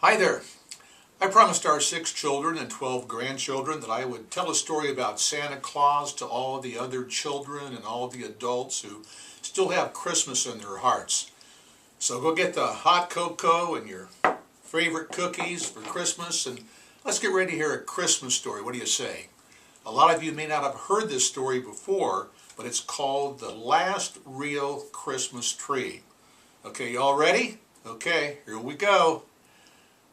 Hi there. I promised our 6 children and 12 grandchildren that I would tell a story about Santa Claus to all the other children and all the adults who still have Christmas in their hearts. So go get the hot cocoa and your favorite cookies for Christmas, and let's get ready to hear a Christmas story. What do you say? A lot of you may not have heard this story before, but it's called The Last Real Christmas Tree. Okay, y'all ready? Okay, here we go.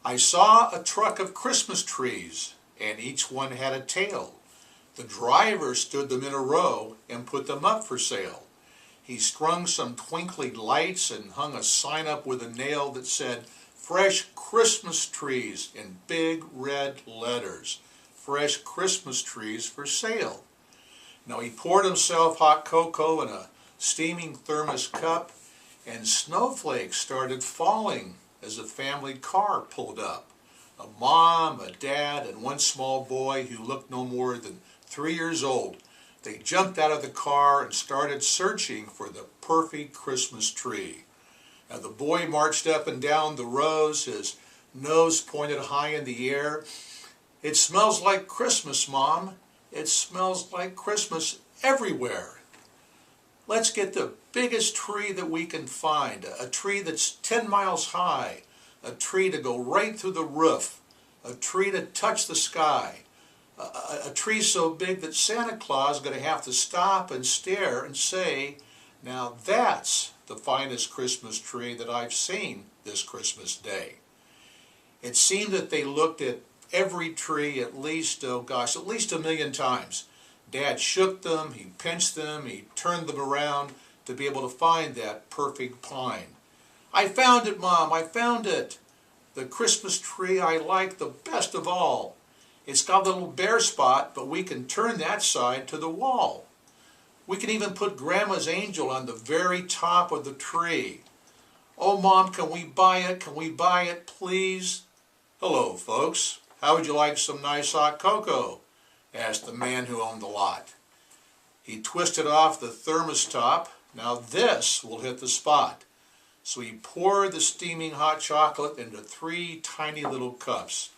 I saw a truck of Christmas trees, and each one had a tail. The driver stood them in a row and put them up for sale. He strung some twinkling lights and hung a sign up with a nail that said, "Fresh Christmas trees," in big red letters. Fresh Christmas trees for sale. Now he poured himself hot cocoa in a steaming thermos cup, and snowflakes started falling as a family car pulled up. A mom, a dad, and one small boy who looked no more than 3 years old. They jumped out of the car and started searching for the perfect Christmas tree. Now the boy marched up and down the rows, his nose pointed high in the air. "It smells like Christmas, Mom. It smells like Christmas everywhere. Let's get the biggest tree that we can find, a tree that's 10 miles high, a tree to go right through the roof, a tree to touch the sky, a tree so big that Santa Claus is going to have to stop and stare and say, 'Now that's the finest Christmas tree that I've seen this Christmas day.'" It seemed that they looked at every tree at least, at least 1,000,000 times. Dad shook them, he pinched them, he turned them around to be able to find that perfect pine. "I found it, Mom, I found it. The Christmas tree I like the best of all. It's got a little bare spot, but we can turn that side to the wall. We can even put Grandma's angel on the very top of the tree. Oh, Mom, can we buy it? Can we buy it, please?" "Hello, folks. How would you like some nice hot cocoa?" asked the man who owned the lot. He twisted off the thermos top. "Now this will hit the spot." So he poured the steaming hot chocolate into 3 tiny little cups.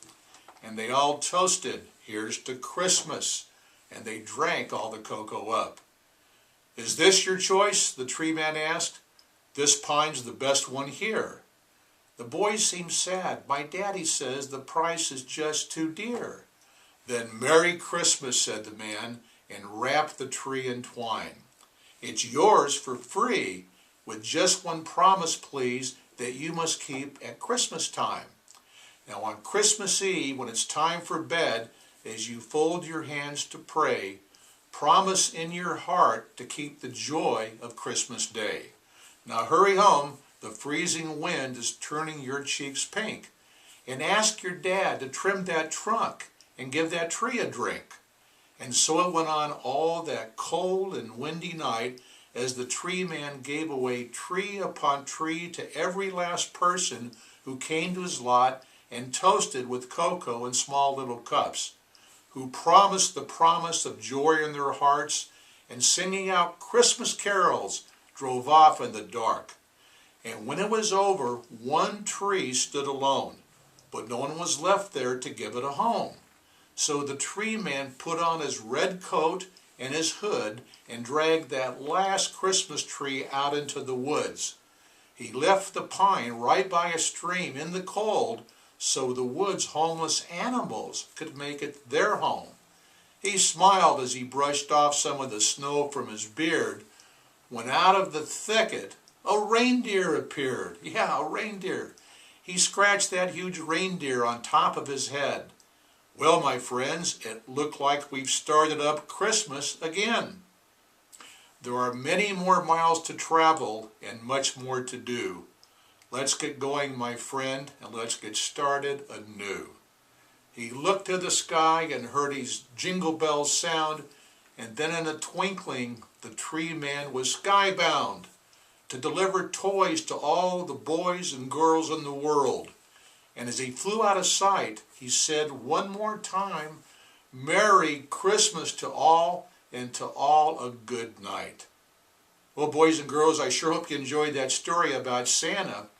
And they all toasted, "Here's to Christmas," and they drank all the cocoa up. "Is this your choice?" the tree man asked. "This pine's the best one here." The boys seemed sad. "My daddy says the price is just too dear." "Then Merry Christmas," said the man, and wrapped the tree in twine. "It's yours for free, with just one promise, please, that you must keep at Christmas time. Now on Christmas Eve, when it's time for bed, as you fold your hands to pray, promise in your heart to keep the joy of Christmas Day. Now hurry home, the freezing wind is turning your cheeks pink, and ask your dad to trim that trunk and give that tree a drink." And so it went on all that cold and windy night as the tree man gave away tree upon tree to every last person who came to his lot and toasted with cocoa in small little cups, who promised the promise of joy in their hearts, and singing out Christmas carols drove off in the dark. And when it was over, one tree stood alone, but no one was left there to give it a home. So the tree man put on his red coat and his hood and dragged that last Christmas tree out into the woods. He left the pine right by a stream in the cold so the woods' homeless animals could make it their home. He smiled as he brushed off some of the snow from his beard when out of the thicket a reindeer appeared. Yeah, a reindeer. He scratched that huge reindeer on top of his head. Well, my friends, it looked like we've started up Christmas again. There are many more miles to travel and much more to do. Let's get going, my friend, and let's get started anew. He looked to the sky and heard his jingle bells sound, and then in a twinkling the tree man was skybound to deliver toys to all the boys and girls in the world. And as he flew out of sight, he said one more time, "Merry Christmas to all, and to all a good night." Well, boys and girls, I sure hope you enjoyed that story about Santa.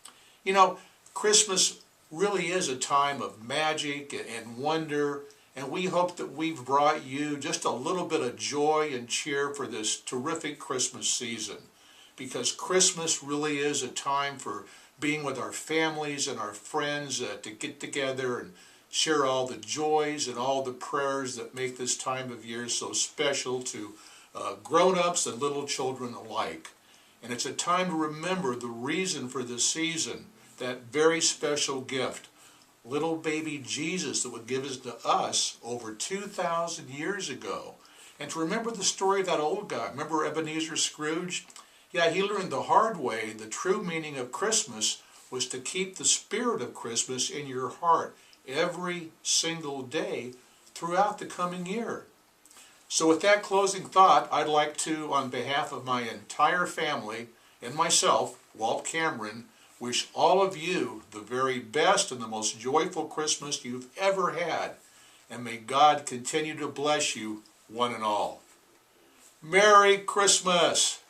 You know, Christmas really is a time of magic and wonder, and we hope that we've brought you just a little bit of joy and cheer for this terrific Christmas season. Because Christmas really is a time for being with our families and our friends to get together and share all the joys and all the prayers that make this time of year so special to grown-ups and little children alike. And it's a time to remember the reason for this season, that very special gift, little baby Jesus that was given to us over 2,000 years ago. And to remember the story of that old guy. Remember Ebenezer Scrooge? Yeah, he learned the hard way the true meaning of Christmas was to keep the spirit of Christmas in your heart every single day throughout the coming year. So with that closing thought, I'd like to, on behalf of my entire family and myself, Walt Cameron, wish all of you the very best and the most joyful Christmas you've ever had. And may God continue to bless you, one and all. Merry Christmas!